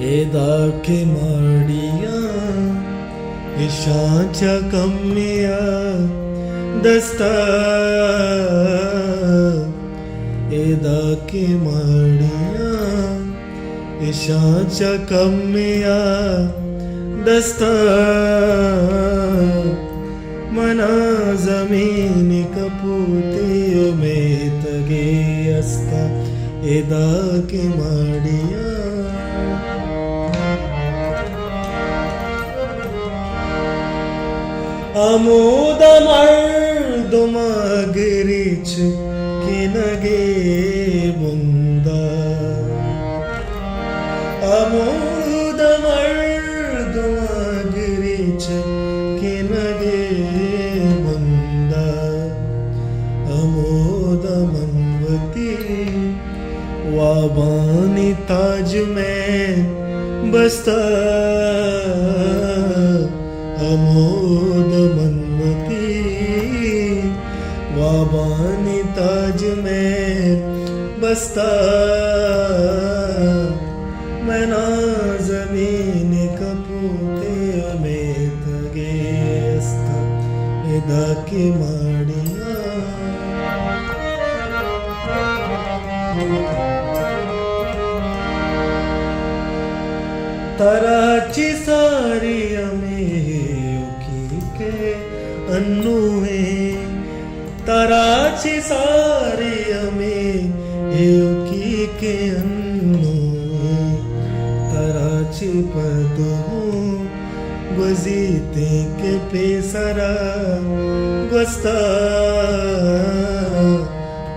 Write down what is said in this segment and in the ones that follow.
एदाके माडिया इशाच्या कम्मिया दस्ता एदाके माडिया इशाच्या कम्मिया दस्ता मना जमीनी कपूते उमेत गे अस्ता एदाके माडिया अमोद मर्दुमगरिच किनगे बुंदा अमोद मर्दुमगरिच किनगे बुंदा अमोद मनवती वाबानी ताज में बसता अमोद मनमती वाबानी ताज में बसता मैं ना जमीन कपूते में तगे अस्ता एदा की माडिया तराची सारी अन्नुए तराची सारी अमे एकी के अन्नुए तराची पदो गुजीते के पेसरा गुस्ता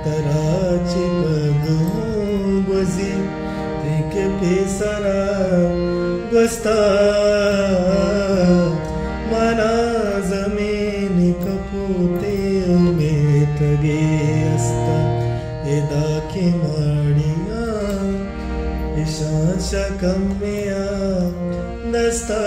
तराची पदो गुजीते के पेसरा गुस्ता मना जमीनी कपूते उमेत गे अस्ता एदा की माडिया इशाच्या कम्मिया दस्ता